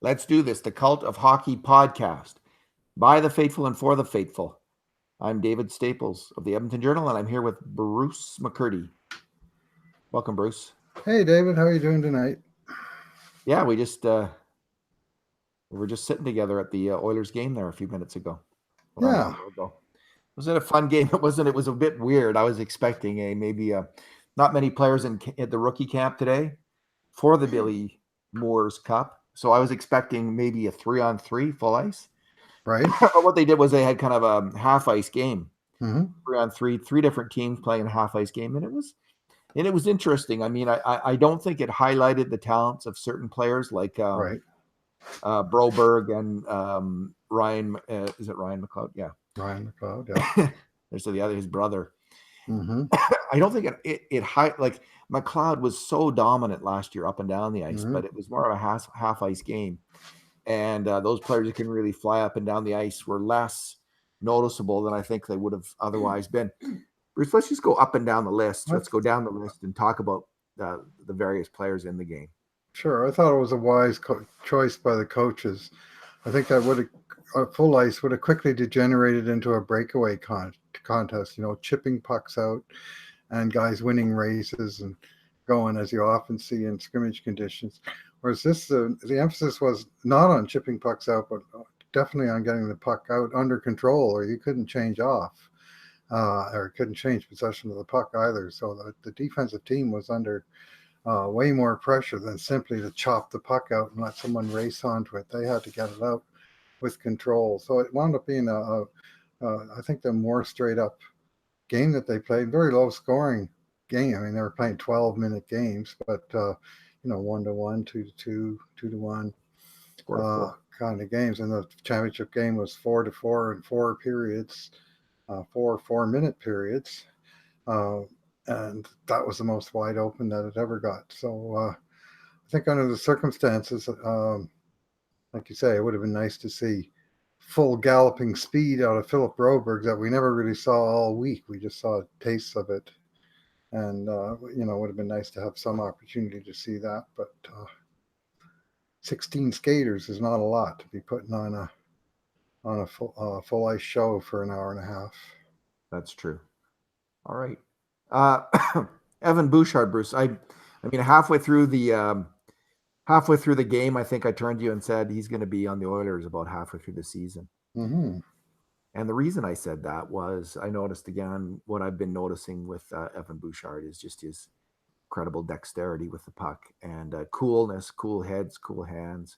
Let's do this. The Cult of Hockey podcast by the faithful and for the faithful. I'm David Staples of the Edmonton Journal, and I'm here with Bruce McCurdy. Welcome, Bruce. Hey, David. How are you doing tonight? Yeah, we were just sitting together at the Oilers game there a few minutes ago, or an Yeah, hour ago. Was it a fun game? It wasn't. It was a bit weird. I was expecting not many players at the rookie camp today for the Billy Moores Cup, so I was expecting maybe a 3-on-3 full ice. right. But what they did was they had kind of a half ice game, Mm-hmm. 3-on-3, three different teams playing a half ice game, and it was interesting. I mean, I don't think it highlighted the talents of certain players like Right. Broberg and Ryan. Is it Ryan McLeod? Yeah, Ryan McLeod. Yeah. there's the other his brother. Mm-hmm. I don't think it like McLeod was so dominant last year up and down the ice, Mm-hmm. but it was more of a half ice game. And those players who can really fly up and down the ice were less noticeable than I think they would have otherwise been. Bruce, let's just go up and down the list. Let's go down the list and talk about the various players in the game. Sure. I thought it was a wise choice by the coaches. I think that full ice would have quickly degenerated into a breakaway contest. Chipping pucks out and guys winning races and going as you often see in scrimmage conditions. Whereas the emphasis was not on chipping pucks out, but definitely on getting the puck out under control, or you couldn't change off, or couldn't change possession of the puck either. So the defensive team was under way more pressure than simply to chop the puck out and let someone race onto it. They had to get it out with control. So it wound up being I think, the more straight up game that they played. Very low scoring game. I mean, they were playing 12-minute games, but 1-1, 2-2, 2-1 kind of games. And the championship game was 4-4 in 4 periods, 4-minute periods. And that was the most wide open that it ever got. So I think under the circumstances, like you say, it would have been nice to see full galloping speed out of Philip Broberg that we never really saw all week. We just saw tastes of it. And, it would have been nice to have some opportunity to see that. But 16 skaters is not a lot to be putting on a full ice show for an hour and a half. That's true. All right. Evan Bouchard, Bruce. I mean, halfway through the game, I think I turned to you and said he's going to be on the Oilers about halfway through the season. Mm-hmm. And the reason I said that was I noticed again what I've been noticing with Evan Bouchard is just his incredible dexterity with the puck and coolness, cool heads, cool hands.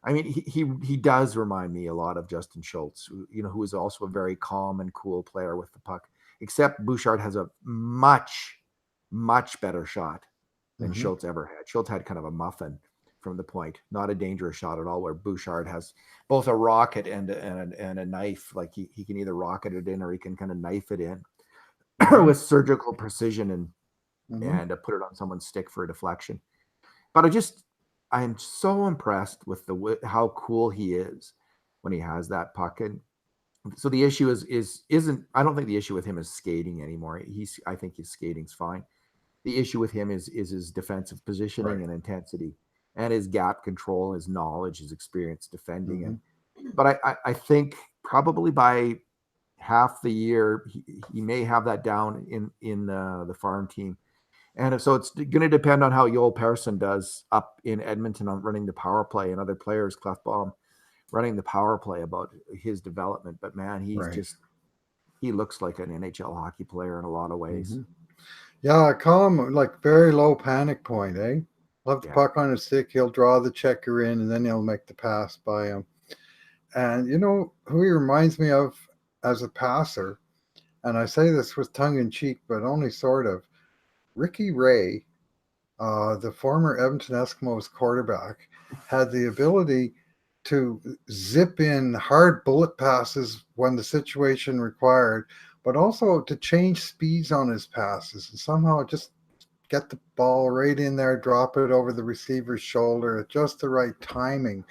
I mean, he does remind me a lot of Justin Schultz, who is also a very calm and cool player with the puck. Except Bouchard has a much, much better shot than Mm-hmm. Schultz ever had. Schultz had kind of a muffin from the point, not a dangerous shot at all, where Bouchard has both a rocket and a knife. Like he can either rocket it in or he can kind of knife it in Mm-hmm. with surgical precision and Mm-hmm. put it on someone's stick for a deflection. But I am so impressed with how cool he is when he has that puck. And so the issue isn't I don't think the issue with him is skating anymore. I think his skating's fine. The issue with him is his defensive positioning Right. and intensity and his gap control, his knowledge, his experience defending. Mm-hmm. But I think probably by half the year he may have that down in the farm team. And so it's going to depend on how Joel Persson does up in Edmonton on running the power play and other players, Clefbaum, running the power play about his development. But man, Right. he looks like an NHL hockey player in a lot of ways. Mm-hmm. Yeah, I call him like very low panic point, eh? Love the Yeah. puck on his stick. He'll draw the checker in and then he'll make the pass by him. And you know who he reminds me of as a passer? And I say this with tongue in cheek, but only sort of. Ricky Ray, the former Edmonton Eskimos quarterback, had the ability to zip in hard bullet passes when the situation required, but also to change speeds on his passes and somehow just get the ball right in there, drop it over the receiver's shoulder at just the right timing.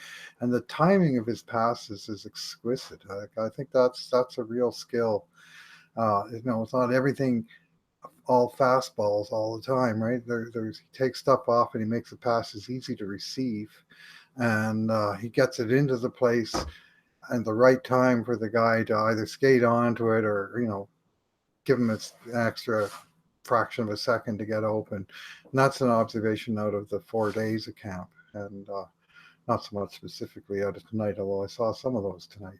And the timing of his passes is exquisite. I think that's a real skill. It's not everything all fastballs all the time, right? He takes stuff off and he makes the passes easy to receive. and he gets it into the place and the right time for the guy to either skate onto it or give him an extra fraction of a second to get open. And that's an observation out of the 4 days of camp, and not so much specifically out of tonight, although I saw some of those tonight.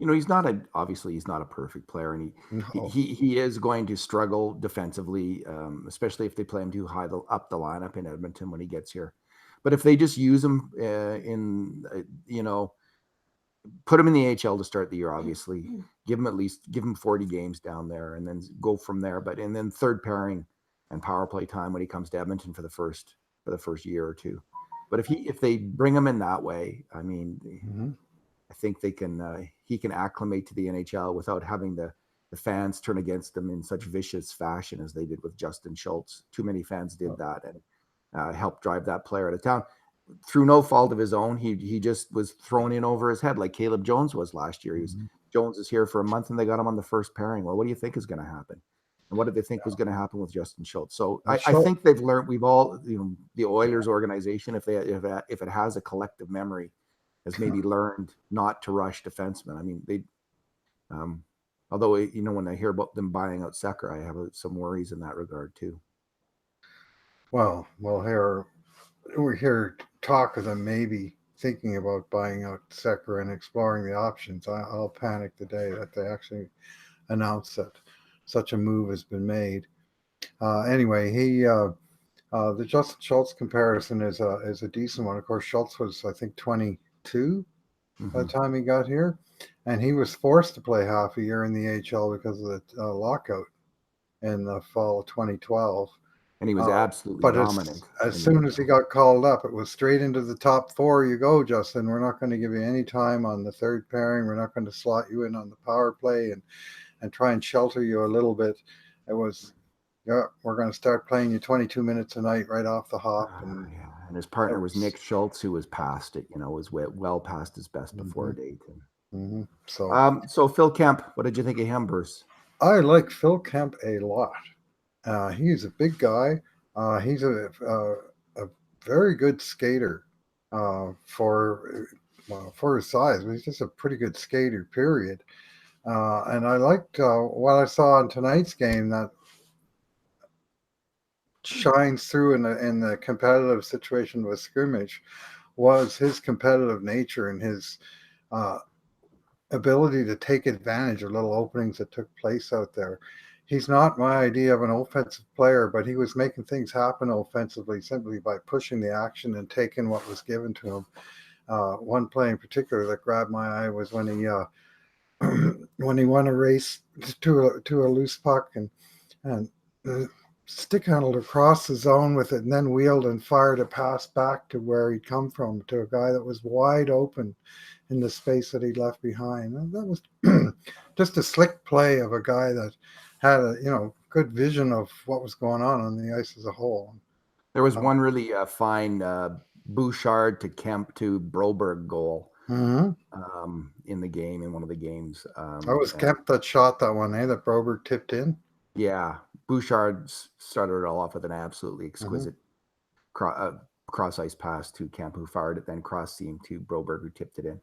He's obviously he's not a perfect player, and No. he is going to struggle defensively, especially if they play him too high up the lineup in Edmonton when he gets here. But if they just use him put him in the AHL to start the year, obviously, give him 40 games down there, and then go from there. And then third pairing and power play time when he comes to Edmonton for the first year or two. But if they bring him in that way, I mean. Mm-hmm. I think he can acclimate to the NHL without having the fans turn against him in such vicious fashion as they did with Justin Schultz. Too many fans did that and helped drive that player out of town through no fault of his own. He just was thrown in over his head like Caleb Jones was last year. Jones is here for a month and they got him on the first pairing. Well, what do you think is going to happen? And what did they think was going to happen with Justin Schultz? So I think they've learned. We've all, the Oilers organization, if it has a collective memory, has maybe learned not to rush defensemen. I mean, although when I hear about them buying out Sekera, I have some worries in that regard too. Well, we're here talk of them maybe thinking about buying out Sekera and exploring the options. I'll panic the day that they actually announce that such a move has been made. Anyway, the Justin Schultz comparison is a decent one. Of course, Schultz was, I think, 22 by the time he got here, and he was forced to play half a year in the AHL because of the lockout in the fall of 2012. And he was absolutely dominant. As soon as he got called up, it was straight into the top four. You go, Justin. We're not going to give you any time on the third pairing. We're not going to slot you in on the power play and try and shelter you a little bit. It was, we're going to start playing you 22 minutes a night right off the hop. And his partner was Nick Schultz, who was past it. Was well past his best before date. So Phil Kemp, what did you think of him, Bruce? I like Phil Kemp a lot. He's a big guy. He's a very good skater for his size. He's just a pretty good skater, period. And I liked what I saw in tonight's game that shines through in the competitive situation with scrimmage was his competitive nature and his ability to take advantage of little openings that took place out there. He's not my idea of an offensive player, but he was making things happen offensively simply by pushing the action and taking what was given to him. One play in particular that grabbed my eye was when he won a race to a loose puck and stick handled across the zone with it and then wheeled and fired a pass back to where he'd come from to a guy that was wide open in the space that he'd left behind. And that was just a slick play of a guy that had a good vision of what was going on the ice as a whole. There was one really fine Bouchard to Kemp to Broberg goal in the game, in one of the games. That was Kemp that shot that one, that Broberg tipped in? Yeah. Bouchard started it all off with an absolutely exquisite cross-ice pass to Kemp, who fired it, then cross-seam to Broberg, who tipped it in.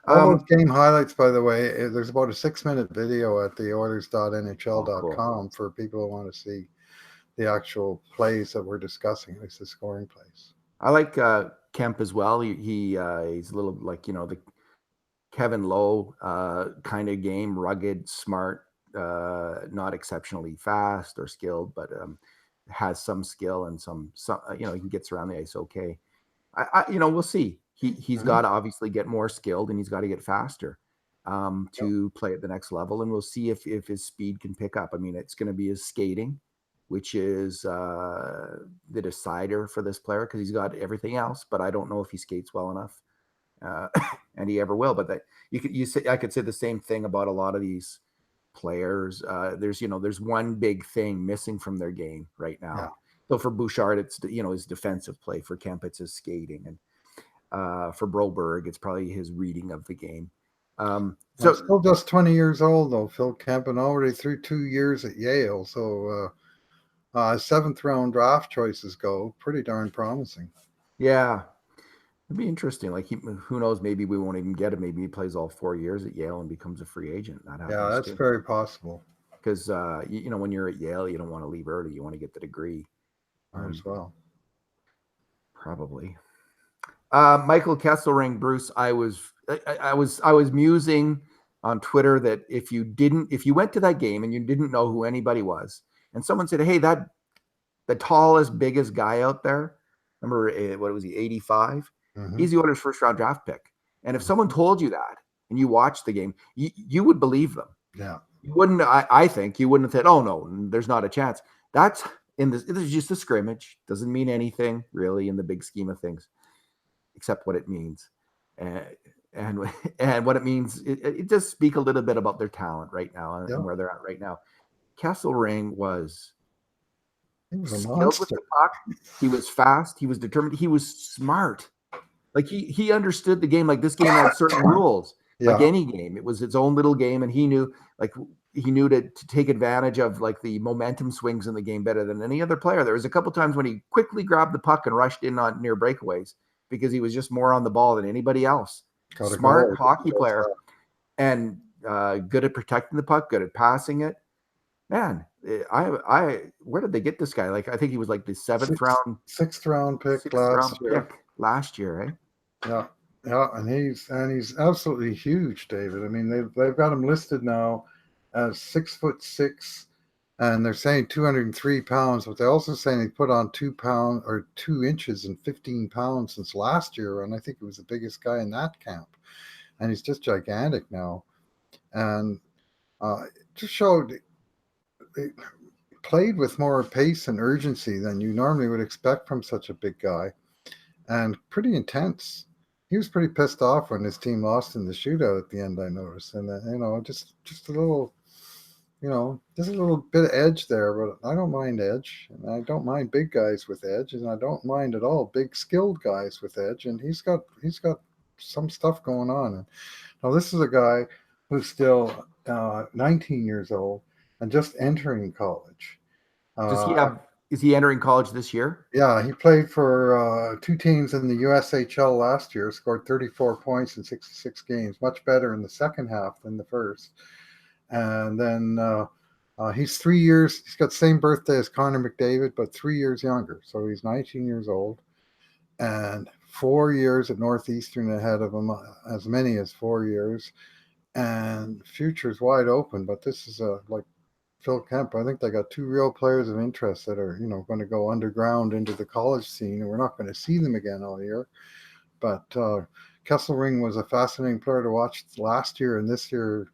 All those game highlights, by the way, there's about a 6-minute video at the Oilers.nhl.com for people who want to see the actual plays that we're discussing, at least the scoring plays. I like Kemp as well. He's a little like, the Kevin Lowe kind of game, rugged, smart, not exceptionally fast or skilled, but has some skill and some he gets around the ice okay. We'll see. He's got to obviously get more skilled and he's got to get faster to play at the next level. And we'll see if his speed can pick up. I mean, it's going to be his skating, which is the decider for this player because he's got everything else, but I don't know if he skates well enough and he ever will. But I could say the same thing about a lot of these players. There's one big thing missing from their game right now. Yeah. So for Bouchard, it's his defensive play. For Kemp, it's his skating, and for Broberg, it's probably his reading of the game. So still just 20 years old though, Phil Kemp, and already through 2 years at Yale. So 7th round draft choices go pretty darn promising. Yeah. It'd be interesting. Like who knows? Maybe we won't even get him. Maybe he plays all 4 years at Yale and becomes a free agent. That Yeah, happens that's too. very possible. Because when you're at Yale, you don't want to leave early. You want to get the degree. As well. Probably. Michael Kesselring, Bruce. I was musing on Twitter that if you went to that game and you didn't know who anybody was, and someone said, "Hey, that the tallest, biggest guy out there." Remember what was he? 85. Mm-hmm. He's the Oilers' first-round draft pick. And if someone told you that and you watched the game, you would believe them. Yeah. You wouldn't. I think you wouldn't have said, "Oh no, there's not a chance." That's in this. This is just a scrimmage. Doesn't mean anything really in the big scheme of things, except what it means, and and what it means. It does speak a little bit about their talent right now and where they're at right now. Kesselring was skilled with the puck. He was fast. He was determined. He was smart. Like he understood the game. Like this game had certain rules. Like any game, it was its own little game, and he knew to take advantage of like the momentum swings in the game better than any other player. There was a couple times when he quickly grabbed the puck and rushed in on near breakaways because he was just more on the ball than anybody else. Smart hockey player, and good at protecting the puck, good at passing it. Man, where did they get this guy? Like I think he was like the sixth round pick last year, eh? Yeah. Yeah, and he's absolutely huge, David. I mean, they've got him listed now as 6'6", and they're saying 203 pounds, but they're also saying he put on 2 pounds or 2 inches and 15 pounds since last year, and I think he was the biggest guy in that camp, and he's just gigantic now, and just showed it played with more pace and urgency than you normally would expect from such a big guy, and pretty intense. He was pretty pissed off when his team lost in the shootout at the end, I noticed. And, just a little, just a little bit of edge there. But I don't mind edge. And I don't mind big guys with edge. And I don't mind at all big skilled guys with edge. And he's got some stuff going on. And now this is a guy who's still 19 years old and just entering college. Is he entering college this year? Yeah, he played for 2 teams in the USHL last year, scored 34 points in 66 games, much better in the second half than the first. And then he's 3 years, he's got the same birthday as Connor McDavid, but 3 years younger. So he's 19 years old and 4 years at Northeastern ahead of him, as many as 4 years. And future's wide open, but this is like Phil Kemp, I think they got 2 real players of interest that are, going to go underground into the college scene, and we're not going to see them again all year. But Kesselring was a fascinating player to watch last year, and this year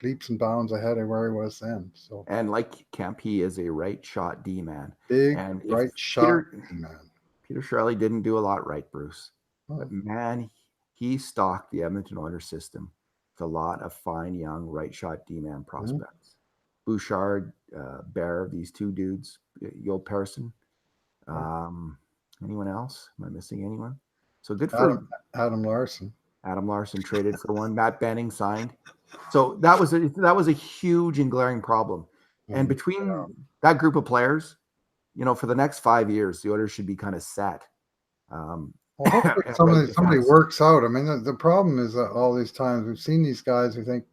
leaps and bounds ahead of where he was then. So, and like Kemp, he is a right shot D man. Big right shot D man. Peter Chiarelli didn't do a lot right, Bruce. But man, he stocked the Edmonton Oilers system with a lot of fine young right shot D man prospects. Bouchard, Bear, these 2 dudes, Joel Persson. Anyone else? Am I missing anyone? So good for Adam Larson. Adam Larson traded for one. Matt Benning signed. So that was a huge and glaring problem. And between that group of players, for the next 5 years, the Oilers should be kind of set. Hopefully somebody works out. I mean, the problem is that all these times we've seen these guys who think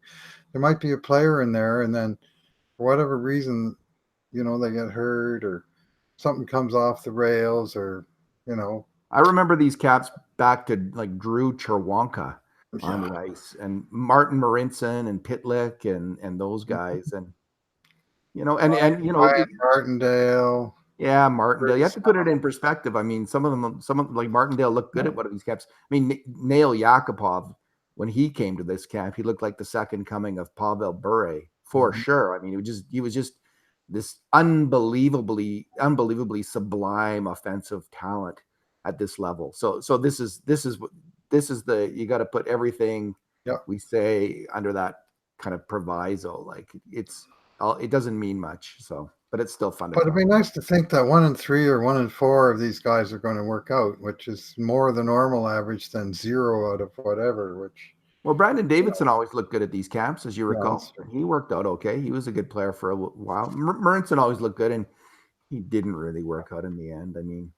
there might be a player in there, and then for whatever reason, they get hurt or something comes off the rails, or, I remember these caps back to like Drew Cherwonka on the ice, and Martin Marincin and Pitlick and those guys, and Martindale. Yeah, Martindale. You have to put it in perspective. I mean, some of them like Martindale looked good at one of these caps. I mean, Nail Yakupov, when he came to this camp, he looked like the second coming of Pavel Bure for sure. I mean, he was just this unbelievably sublime offensive talent at this level. So this is the, you got to put everything we say under that kind of proviso. Like it doesn't mean much. So, but it's still fun. But it'd be nice to think that 1 in 3 or 1 in 4 of these guys are going to work out, which is more the normal average than 0 out of whatever. Well, Brandon Davidson always looked good at these camps, as you recall. He worked out okay. He was a good player for a while. Marincin always looked good, and he didn't really work out in the end. I mean,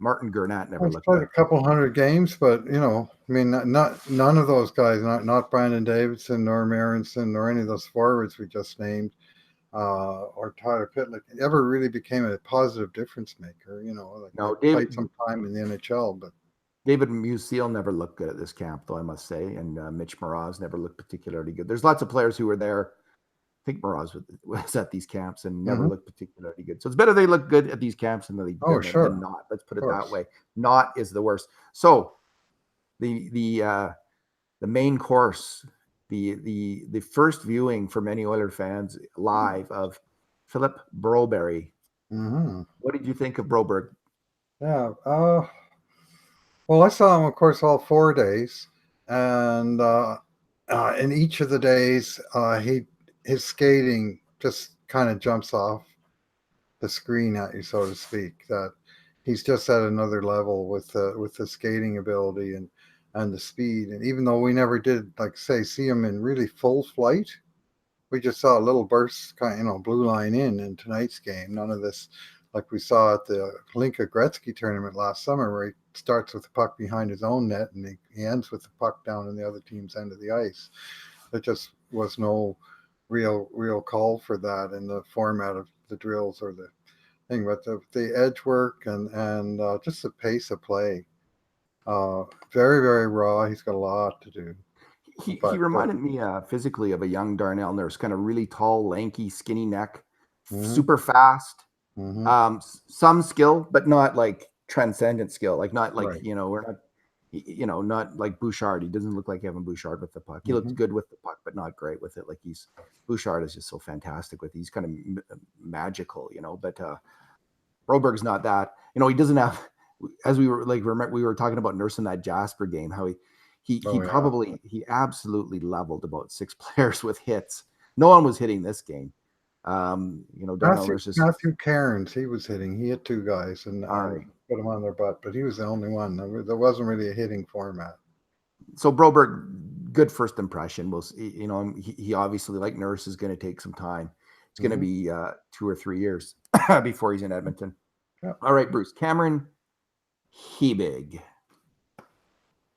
Martin Gurnett never He's looked played a that good. couple hundred games, but I mean, not none of those guys, not Brandon Davidson nor Marinson nor any of those forwards we just named, or Tyler Pitlick, ever really became a positive difference maker. Like they No, played some time in the NHL, but David Musil never looked good at this camp, though, I must say, and Mitch Moroz never looked particularly good. There's lots of players who were there. I think Moroz was at these camps and never looked particularly good. So it's better they look good at these camps than sure, than not. Let's put of it that course. way. Not is the worst. So the main course, the first viewing for many Oiler fans live of Philip Broberg. What did you think of Broberg? Yeah. Well, I saw him, of course, all 4 days, and in each of the days, his skating just kind of jumps off the screen at you, so to speak. That he's just at another level with the skating ability and the speed. And even though we never did, like say, see him in really full flight, we just saw a little burst, kind of, blue line in tonight's game. None of this like we saw at the Linka Gretzky tournament last summer, where he starts with the puck behind his own net and he ends with the puck down in the other team's end of the ice. There just was no real call for that in the format of the drills or the thing. But the edge work and just the pace of play, very, very raw. He's got a lot to do. He reminded me physically of a young Darnell Nurse, kind of really tall, lanky, skinny neck, super fast, some skill, but not like transcendent skill. Like not like, right. we're not, not like Bouchard. He doesn't look like Evan Bouchard with the puck. He looks good with the puck, but not great with it. Like Bouchard is just so fantastic with it. He's kind of magical, but Broberg's not that. He doesn't have, as we were like, remember, we were talking about Nurse in that Jasper game, how he absolutely leveled about 6 players with hits. No one was hitting this game. Darnell Nurse Matthew Cairns, he was hitting. He hit 2 guys and right. put them on their butt, but he was the only one. There wasn't really a hitting format. So Broberg, good first impression. He obviously, like Nurse, is going to take some time. It's going to be 2 or 3 years before he's in Edmonton. Yeah. All right, Bruce. Cameron Hebig.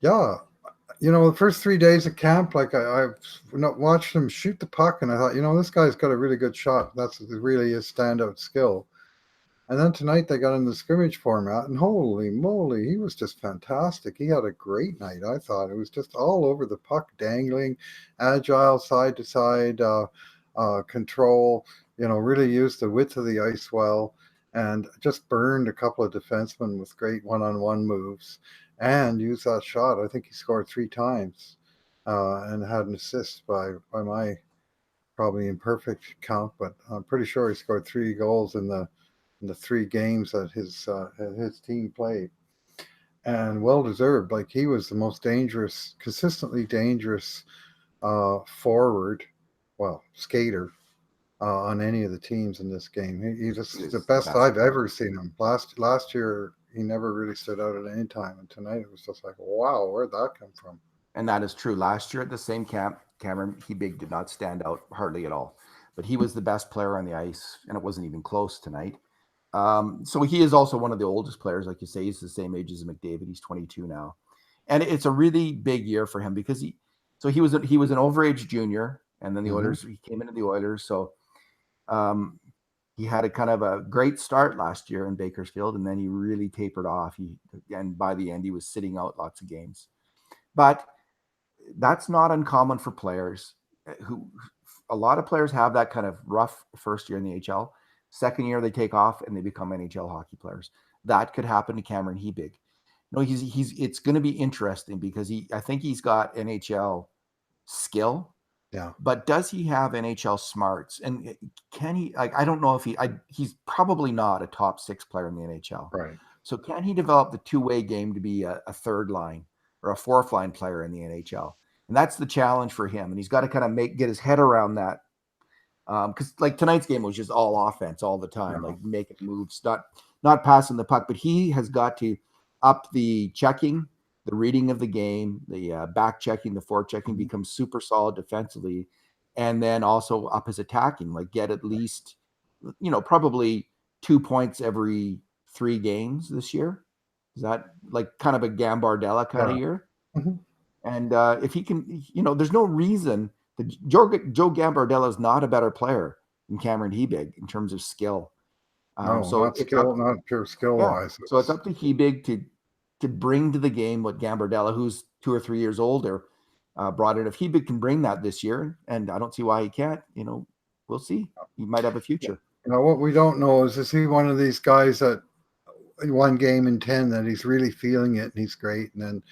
Yeah. The first 3 days of camp, like I've watched him shoot the puck, and I thought, this guy's got a really good shot. That's really his standout skill. And then tonight they got in the scrimmage format, and holy moly, he was just fantastic. He had a great night, I thought. It was just all over the puck, dangling, agile, side to side, control, really used the width of the ice well, and just burned a couple of defensemen with great one-on-one moves and used that shot. I think he scored 3 times and had an assist by my probably imperfect count, but I'm pretty sure he scored 3 goals in the 3 games that his team played, and well deserved. Like he was the most dangerous, consistently dangerous forward, skater on any of the teams in this game. He's the best I've ever seen him. Last year he never really stood out at any time, and tonight it was just like, wow, where'd that come from? And that is true. Last year at the same camp, Cameron Hebig did not stand out hardly at all, but he was the best player on the ice, and it wasn't even close tonight. So he is also one of the oldest players, like you say. He's the same age as McDavid. He's 22 now, and it's a really big year for him because he was an overage junior, and then the Oilers, he came into the Oilers. So he had a kind of a great start last year in Bakersfield, and then he really tapered off. And by the end, he was sitting out lots of games, but that's not uncommon for players who. A lot of players have that kind of rough first year in the HL. Second year, they take off and they become NHL hockey players. That could happen to Cameron Hebig. It's going to be interesting because I think he's got NHL skill. Yeah. But does he have NHL smarts? And can he? I don't know if he's probably not a top 6 player in the NHL. Right. So can he develop the two-way game to be a third line or a fourth line player in the NHL? And that's the challenge for him. And he's got to kind of get his head around that. Because like tonight's game was just all offense all the time, like making moves, not passing the puck. But he has got to up the checking, the reading of the game, the back checking, the forward checking, become super solid defensively, and then also up his attacking, like get at least, probably 2 points every 3 games this year. Is that like kind of a Gambardella kind of Yeah. year? Mhm. And if he can, there's no reason that Joe Gambardella is not a better player than Cameron Hebig in terms of skill. No, So not it's up, skill, not pure skill yeah. wise. So it's up to Hebig to bring to the game what Gambardella, who's 2 or 3 years older, brought in. If Hebig can bring that this year, and I don't see why he can't, we'll see. He might have a future. Now, what we don't know is he one of these guys that one game in 10 that he's really feeling it and he's great, and then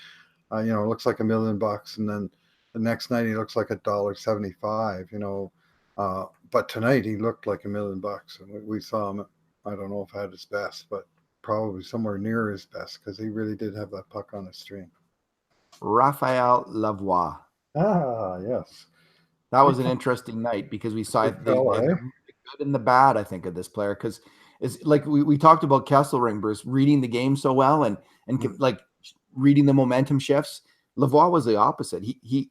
it looks like $1,000,000, and then the next night he looks like $1.75. But tonight he looked like $1,000,000, and we saw him. I don't know if at his best, but probably somewhere near his best because he really did have that puck on a string. Rafael Lavoie. Ah, yes. That was an interesting night because we saw Big the fella, eh? good and the bad, I think, of this player. Because it's like we talked about Kesselring, Bruce, reading the game so well and like reading the momentum shifts. Lavoie was the opposite. He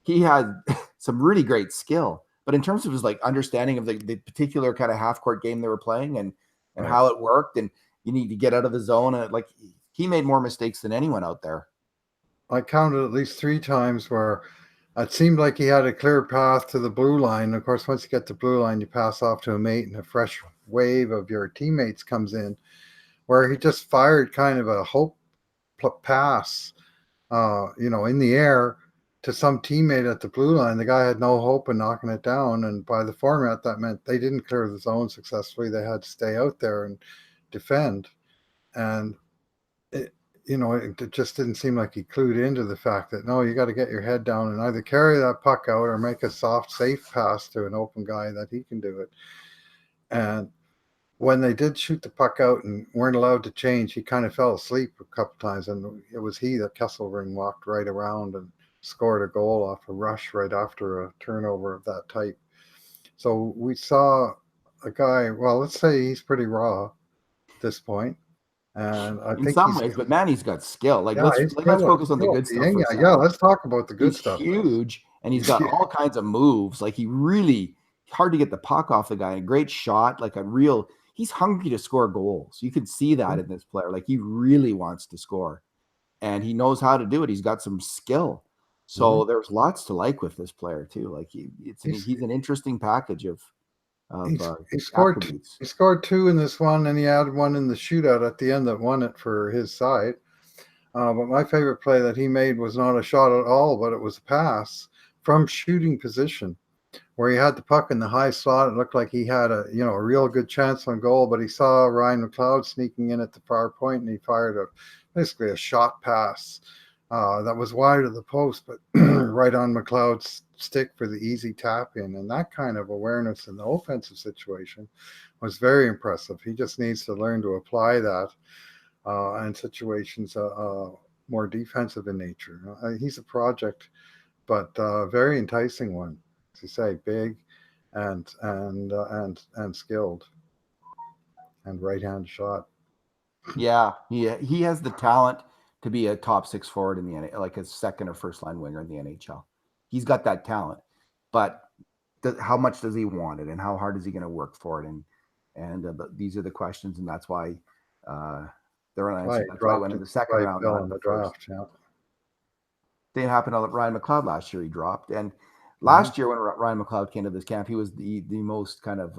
had some really great skill, but in terms of his like understanding of the particular kind of half court game they were playing and Right. how it worked, and you need to get out of the zone, and like he made more mistakes than anyone out there. I counted at least 3 times where it seemed like he had a clear path to the blue line. Of course, once you get to blue line, you pass off to a mate, and a fresh wave of your teammates comes in, where he just fired kind of a hope pass, in the air to some teammate at the blue line. The guy had no hope in knocking it down, and by the format, that meant they didn't clear the zone successfully. They had to stay out there and defend, and it just didn't seem like he clued into the fact that, no, you got to get your head down and either carry that puck out or make a soft, safe pass to an open guy that he can do it. And when they did shoot the puck out and weren't allowed to change, he kind of fell asleep a couple times, and it was he that Kesselring walked right around and scored a goal off a rush right after a turnover of that type. So we saw a guy, well, let's say he's pretty raw at this point. And I In think some ways, but man, he's got skill. Like yeah, let's focus on the good stuff for a yeah. second. Let's talk about the good He's stuff. huge and he's got Yeah. all kinds of moves. Like hard to get the puck off the guy. A great shot, like he's hungry to score goals. You can see that in this player. Like he really wants to score and he knows how to do it. He's got some skill. So there's lots to like with this player too. Like he's an interesting package of He scored attributes. he scored 2 in this one, and he had one in the shootout at the end that won it for his side. But my favorite play that he made was not a shot at all, but it was a pass from shooting position where he had the puck in the high slot. It looked like he had a real good chance on goal, but he saw Ryan McLeod sneaking in at the far point, and he fired basically a shot pass that was wide of the post, but right on McLeod's stick for the easy tap in. And that kind of awareness in the offensive situation was very impressive. He just needs to learn to apply that in situations more defensive in nature. He's a project, but very enticing one. As you say, big and skilled and right-hand shot. Yeah, he has the talent to be a top 6 forward in the NHL, like a second or first line winger in the NHL. He's got that talent, but how much does he want it, and how hard is he going to work for it? And these are the questions, and that's why they're unanswered. That's why I went in the second round, not in the the first. draft. Yeah, Didn't happen to Ryan McLeod last year. He dropped, and last year when Ryan McLeod came to this camp, he was the most kind of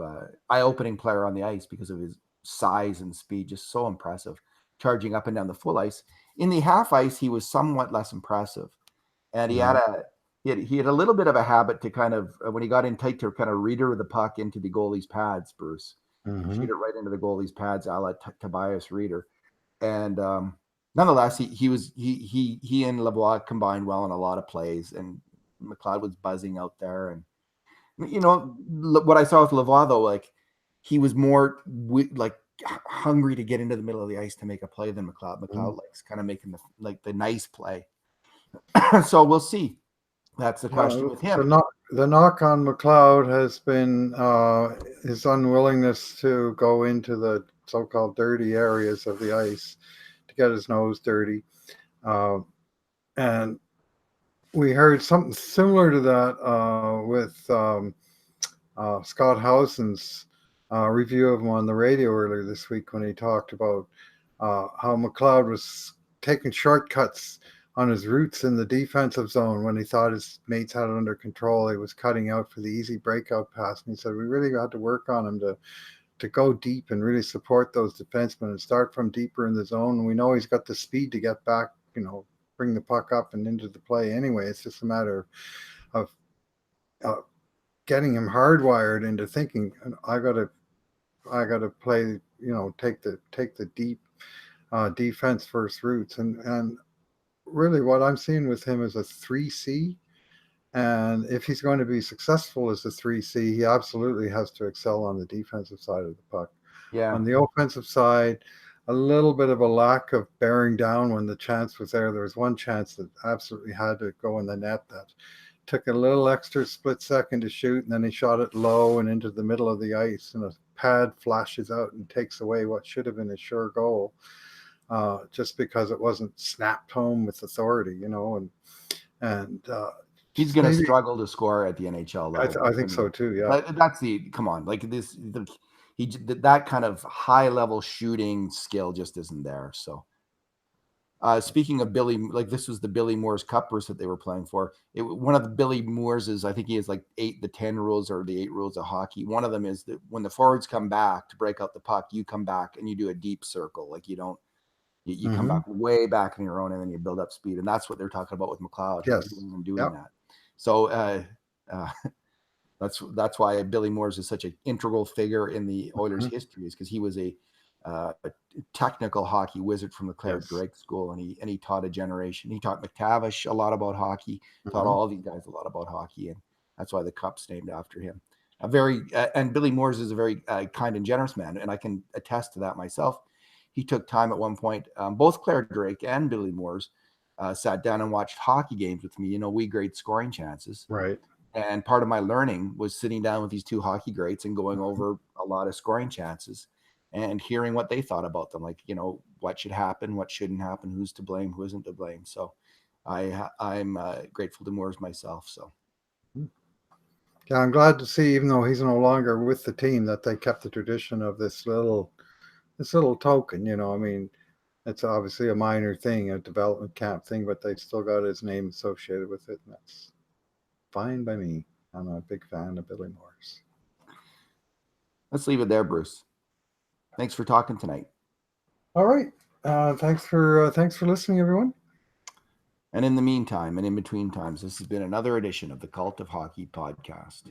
eye-opening player on the ice because of his size and speed, just so impressive, charging up and down the full ice. In the half ice, he was somewhat less impressive, and he had a little bit of a habit to kind of when he got in tight to kind of reader the puck into the goalie's pads, Bruce, shoot it right into the goalie's pads, a la Tobias Reeder, and nonetheless, he and Lavoie combined well in a lot of plays, and McLeod was buzzing out there, and what I saw with Lavoie though, like he was more like hungry to get into the middle of the ice to make a play than McLeod. McLeod likes kind of making the nice play. So we'll see. That's the question with him. The knock on McLeod has been his unwillingness to go into the so-called dirty areas of the ice to get his nose dirty. And we heard something similar to that with Scott Housen's review of him on the radio earlier this week when he talked about how McLeod was taking shortcuts on his routes in the defensive zone when he thought his mates had it under control. He was cutting out for the easy breakout pass. And he said, we really got to work on him to go deep and really support those defensemen and start from deeper in the zone. And we know he's got the speed to get back, bring the puck up and into the play anyway. It's just a matter of getting him hardwired into thinking, I got to play, take the deep defense first routes. And really what I'm seeing with him is a 3C. And if he's going to be successful as a 3C, he absolutely has to excel on the defensive side of the puck. Yeah. On the offensive side, a little bit of a lack of bearing down when the chance was there. There was one chance that absolutely had to go in the net that took a little extra split second to shoot, and then he shot it low and into the middle of the ice, and a pad flashes out and takes away what should have been a sure goal, just because it wasn't snapped home with authority, and he's going to struggle to score at the NHL level. I think so too. Yeah, that's come on, like this. That kind of high level shooting skill just isn't there. So, speaking of Billy, like this was the Billy Moore's Cuppers that they were playing for. One of the Billy Moore's is, I think he has like the 10 rules or the 8 rules of hockey. One of them is that when the forwards come back to break out the puck, you come back and you do a deep circle. Like you don't. You come back way back in your own, and then you build up speed, and that's what they're talking about with McLeod. Yes, he wasn't doing that. So that's why Billy Moore's is such an integral figure in the Oilers' history, is because he was a technical hockey wizard from the Clare Drake School, and he taught a generation. He taught McTavish a lot about hockey, taught all these guys a lot about hockey, and that's why the Cup's named after him. And Billy Moore's is a very kind and generous man, and I can attest to that myself. He took time at one point, both Clare Drake and Billy Moore's sat down and watched hockey games with me. We grade scoring chances. Right. And part of my learning was sitting down with these two hockey greats and going over a lot of scoring chances and hearing what they thought about them. Like, what should happen, what shouldn't happen, who's to blame, who isn't to blame. So I'm grateful to Moore's myself. So. Yeah, I'm glad to see, even though he's no longer with the team, that they kept the tradition of this little token. I mean, it's obviously a minor thing, a development camp thing, but they still got his name associated with it, and that's fine by me. I'm a big fan of Billy Moore's. Let's leave it there, Bruce. Thanks for talking tonight. All right. Thanks for listening, everyone. And in the meantime, and in between times, this has been another edition of the Cult of Hockey podcast.